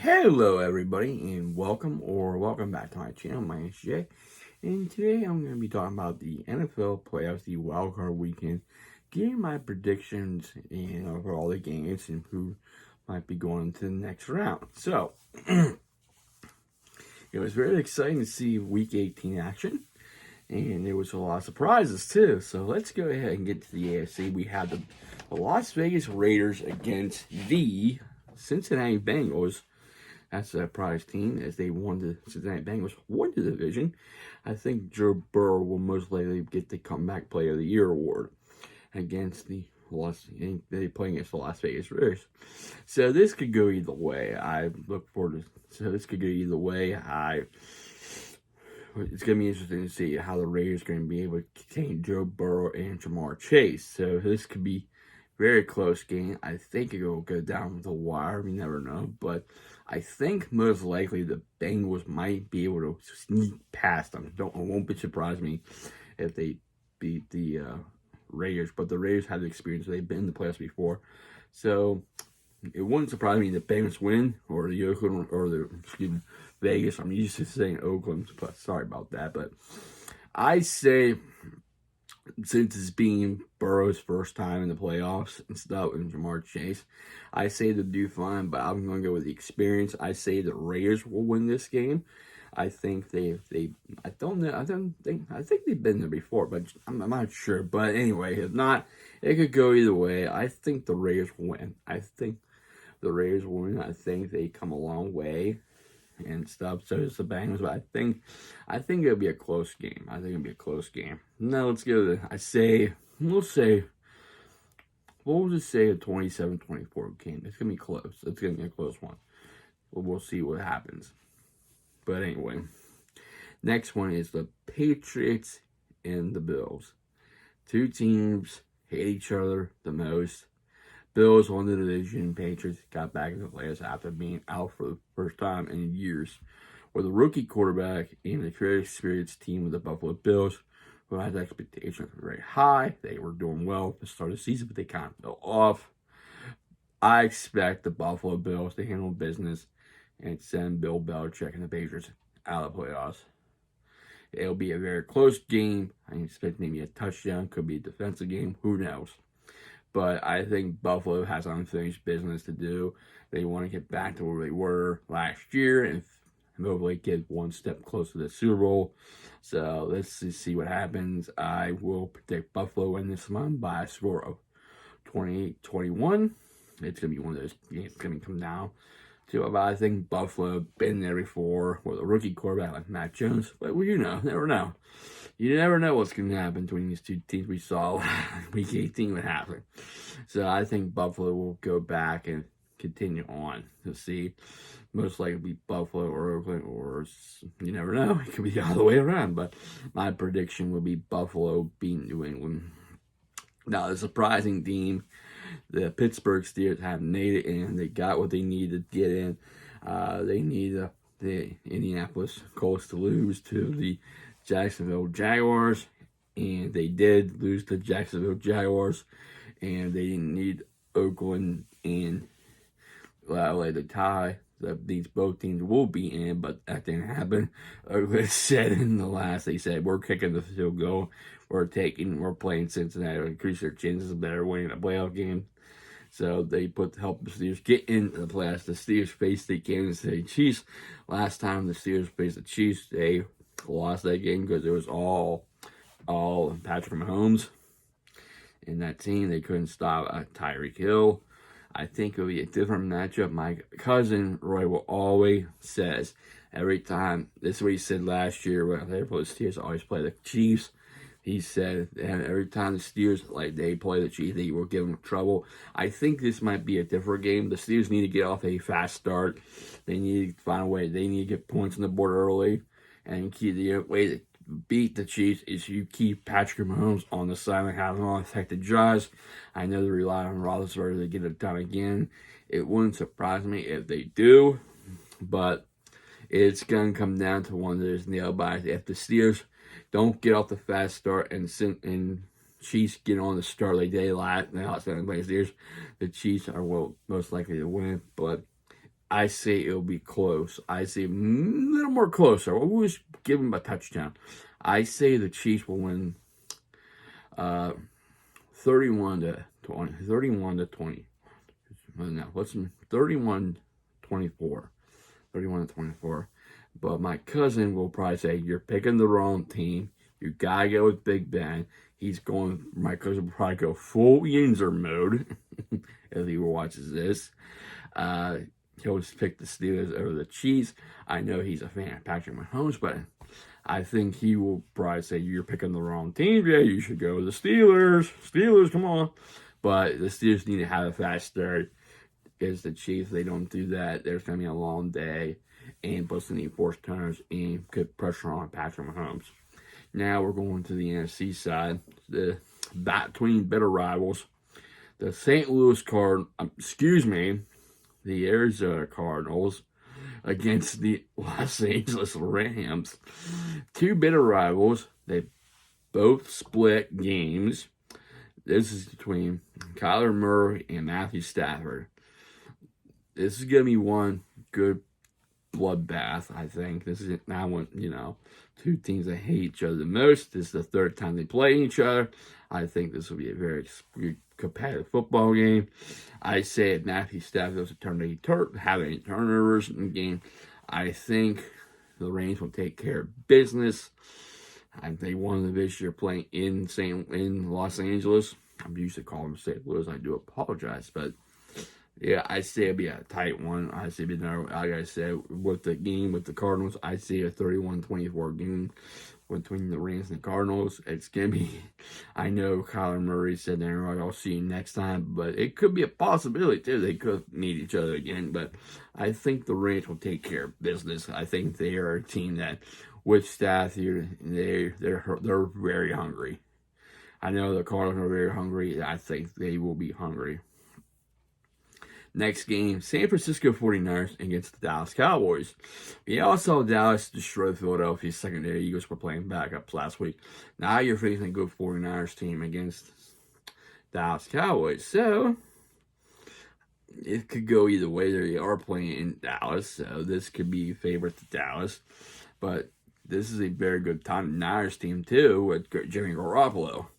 Hello everybody and welcome back to my channel. My name is Jay, and today I'm going to be talking about the NFL playoffs, the wildcard weekend, giving my predictions for all the games and who might be going to the next round. So it was very exciting to see week 18 action, and there was a lot of surprises too. So let's go ahead and get to the AFC. We have the Las Vegas Raiders against the Cincinnati Bengals. That's a prize team, as they won the Cincinnati Bengals won the division. I think Joe Burrow will most likely get the Comeback Player of the Year award against they play against the Las Vegas Raiders. So this could go either way. I look forward to. So this could go either way. It's going to be interesting to see how the Raiders are going to be able to contain Joe Burrow and Jamar Chase. So this could be very close game. I think it will go down the wire. We never know. But I think most likely the Bengals might be able to sneak past them. It won't be surprised me if they beat the Raiders. But the Raiders have the experience. They've been in the playoffs before. So it wouldn't surprise me if the Bengals win or the Oakland or Vegas. I'm used to saying Oakland. But sorry about that. But I say, since it's being Burrow's first time in the playoffs and stuff, and Jamar Chase, I say they'll do fine, but I'm going to go with the experience. I say the Raiders will win this game. I think I think they've been there before, but I'm not sure. But anyway, if not, it could go either way. I think the Raiders will win. I think they come a long way and stuff. So it's the Bengals, but I think it'll be a close game. Now let's go to we'll just say a 27-24 game. It's gonna be close. It's gonna be a close one. We'll see what happens. But anyway, next one is the Patriots and the Bills. Two teams hate each other the most. Bills won the division. Patriots got back in the playoffs after being out for the first time in years. With a rookie quarterback and a very experienced team with the Buffalo Bills, who had expectations very high. They were doing well at the start of the season, but they kind of fell off. I expect the Buffalo Bills to handle business and send Bill Belichick and the Patriots out of the playoffs. It'll be a very close game. I expect maybe a touchdown. Could be a defensive game. Who knows? But I think Buffalo has unfinished business to do. They want to get back to where they were last year and hopefully get one step closer to the Super Bowl. So let's just see what happens. I will predict Buffalo in this one by a score of 28-21. It's going to be one of those games going to come down to, but I think Buffalo been there before with a rookie quarterback like Matt Jones. But never know. You never know what's going to happen between these two teams. We saw week 18 what happened. So I think Buffalo will go back and continue on to see. Most likely be Buffalo or Oakland, or you never know. It could be the other way around. But my prediction will be Buffalo beating New England. Now, the surprising team, the Pittsburgh Steelers, have made it in. They got what they needed to get in. They need the Indianapolis Colts to lose to the Jacksonville Jaguars, and they did lose to Jacksonville Jaguars, and they didn't need Oakland and LA to tie. These both teams will be in, but that didn't happen. Oakland said they said, we're kicking the field goal. We're playing Cincinnati to increase their chances of better winning a playoff game. So they help the Steelers get into the playoffs. The Steelers faced the Kansas City Chiefs. Last time the Steelers faced the Chiefs, they lost that game because it was all Patrick Mahomes in that team. They couldn't stop Tyreek Hill. I think it'll be a different matchup. My cousin Roy will always says every time. This is what he said last year when they play the Steelers. Always play the Chiefs. He said that every time the Steelers they play the Chiefs, they will give them trouble. I think this might be a different game. The Steelers need to get off a fast start. They need to find a way. They need to get points on the board early, and the way to beat the Chiefs is you keep Patrick Mahomes on the side and have him on effective drives. I know they rely on Roethlisberger to get it done again. It wouldn't surprise me if they do, but it's going to come down to one of those nail-biters. If the Steelers don't get off the fast start and Chiefs get on the start like they last, the Steelers, the Chiefs are most likely to win, but I say it'll be close. I say a little more closer. We'll just give them a touchdown. I say the Chiefs will win 31 to 20. 31 to 20. No, what's 31-24. 31 to 24. But my cousin will probably say, you're picking the wrong team. You gotta go with Big Ben. My cousin will probably go full Yinzer mode if he watches this. He'll just pick the Steelers over the Chiefs. I know he's a fan of Patrick Mahomes, but I think he will probably say, you're picking the wrong team. Yeah, you should go with the Steelers. Steelers, come on. But the Steelers need to have a fast start. Because the Chiefs, they don't do that. There's going to be a long day. And plus they need forced turnovers and put pressure on Patrick Mahomes. Now we're going to the NFC side. The between bitter rivals. The the Arizona Cardinals against the Los Angeles Rams. Two bitter rivals. They both split games. This is between Kyler Murray and Matthew Stafford. This is going to be one good bloodbath, I think. This is now one, two teams that hate each other the most. This is the third time they play each other. I think this will be a very competitive football game. I say if Matthew Stafford doesn't have any turnovers in the game, I think the Rams will take care of business. They won this year playing in Los Angeles. I'm used to calling them St. Louis. I do apologize, but yeah, I say it'll be a tight one. I say, like I said, with the Cardinals, I see a 31-24 game between the Rams and the Cardinals. It's going to be, I know Kyler Murray said there, I'll see you next time, but it could be a possibility, too. They could meet each other again, but I think the Rams will take care of business. I think they are a team that, with staff here, they're very hungry. I know the Cardinals are very hungry. I think they will be hungry. Next game, San Francisco 49ers against the Dallas Cowboys. We all saw Dallas destroy Philadelphia's secondary. Eagles were playing backups last week. Now you're facing a good 49ers team against Dallas Cowboys. So, it could go either way. They are playing in Dallas, so this could be a favorite to Dallas. But this is a very good Niners team, too, with Jimmy Garoppolo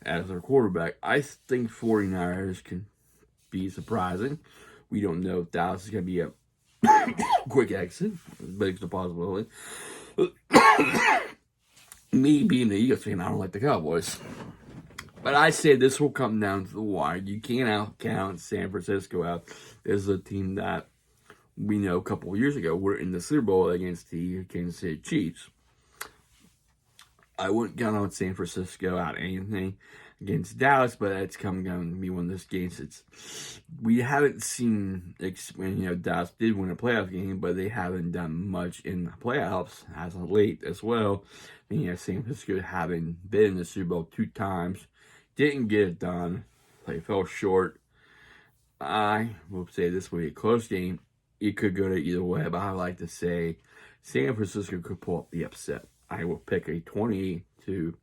as their quarterback. I think 49ers can be surprising. We don't know if Dallas is going to be a quick exit, but it's a possibility. Me being the Eagles fan, I don't like the Cowboys. But I say this will come down to the wire. You can't count San Francisco out. This is a team that we know a couple of years ago were in the Super Bowl against the Kansas City Chiefs. I wouldn't count on San Francisco out anything against Dallas, but it's coming down to be one of those games. We haven't seen, Dallas did win a playoff game, but they haven't done much in the playoffs as of late as well. San Francisco having been in the Super Bowl 2 times, didn't get it done. They fell short. I will say this will be a close game. It could go to either way, but I like to say San Francisco could pull up the upset. I will pick a 28-.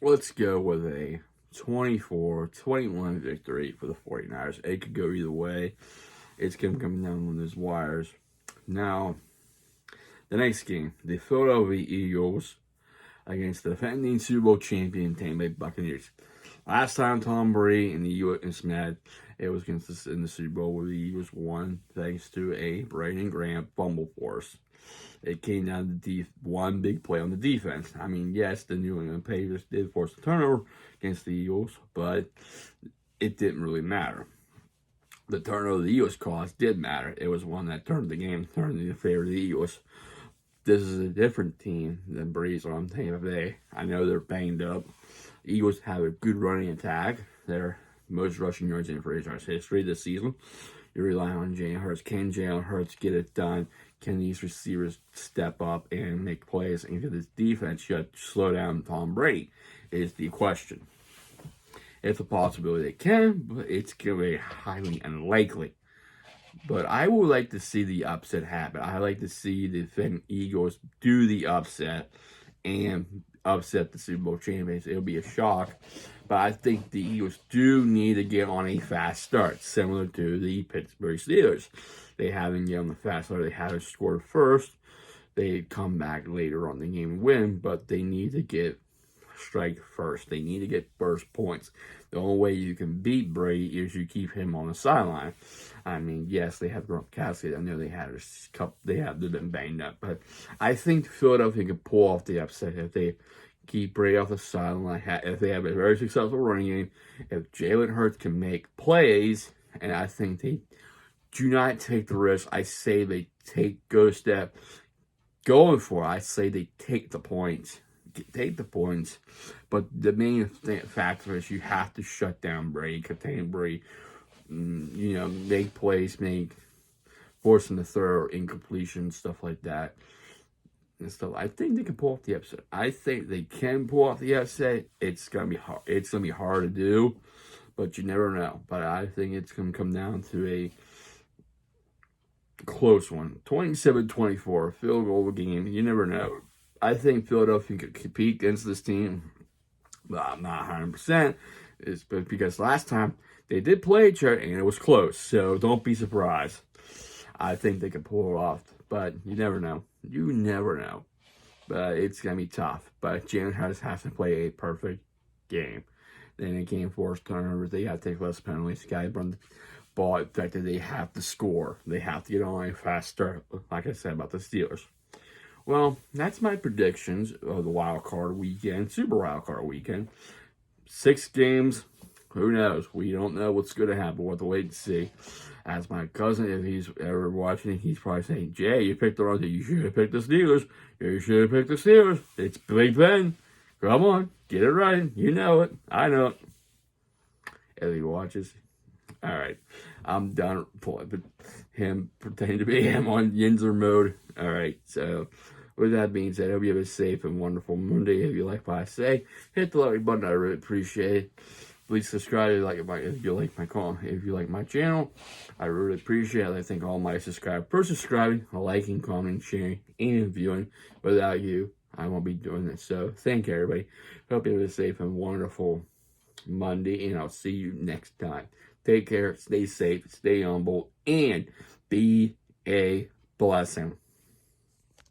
Let's go with a 24-21 victory for the 49ers. It could go either way. It's going to come down on those wires. Now, the next game, the Philadelphia Eagles against the defending Super Bowl champion Tampa Bay Buccaneers. Last time Tom Brady and the U.S. met, it was against us in the Super Bowl where the Eagles won thanks to a Brandon Graham fumble force. It came down to one big play on the defense. I mean, yes, the New England Patriots did force a turnover against the Eagles, but it didn't really matter. The turnover the Eagles caused did matter. It was one that turned in favor of the Eagles. This is a different team than Breeze on Tampa Bay. I know they're banged up. Eagles have a good running attack. They're most rushing yards in franchise history this season. You rely on Jalen Hurts. Can Jalen Hurts get it done? Can these receivers step up and make plays? And can this defense slow down Tom Brady? Is the question. It's a possibility they can, but it's going to be highly unlikely. But I would like to see the upset happen. I like to see the Eagles do the upset and upset the Super Bowl champions. It'll be a shock. But But I think the Eagles do need to get on a fast start, similar to the Pittsburgh Steelers. They haven't get on the fast start. They haven't scored first. They come back later on the game and win, but they need to get strike first. They need to get first points. The only way you can beat Brady is you keep him on the sideline. I mean, yes, they have Gronkowski. I know they had a couple. They've been banged up, but I think Philadelphia can pull off the upset if they keep Brady off the sideline. If they have a very successful running game, if Jalen Hurts can make plays, and I think they do not take the risk. I say they go step going for it. I say they take the points. Take the points, but the main factor is you have to shut down Brady, contain Brady, make plays, force him to throw incompletion, stuff like that. And stuff. I think they can pull off the upset. I think they can pull off the upset. It's gonna be hard. It's gonna be hard to do, but you never know. But I think it's gonna come down to a close one, 27-24, field goal game. You never know. I think Philadelphia could compete against this team, but I'm not 100%. It's because last time they did play each other and it was close, so don't be surprised. I think they could pull it off, but you never know. You never know. But it's going to be tough. But Jalen Hurts has to play a perfect game. Then they can't force turnovers. They have to take less penalties. The guys run the ball effective. They have to score. They have to get on a fast start, like I said about the Steelers. Well, that's my predictions of the wild card weekend, super wild card weekend. 6 games, who knows? We don't know what's going to happen. We'll have to wait and see. As my cousin, if he's ever watching, he's probably saying, Jay, you picked the wrong thing. You should have picked the Steelers. You should have picked the Steelers. It's Big Ben. Come on, get it right. You know it. I know it. If he watches. All right. I'm done with him pretending to be him on Yinzer mode. All right. So, with that being said, I hope you have a safe and wonderful Monday. If you like what I say, hit the like button. I really appreciate it. Please subscribe if you like my channel. I really appreciate it. I thank all my subscribers for subscribing, liking, commenting, sharing, and viewing. Without you, I won't be doing this. So, thank you, everybody. Hope you have a safe and wonderful Monday, and I'll see you next time. Take care, stay safe, stay humble, and be a blessing.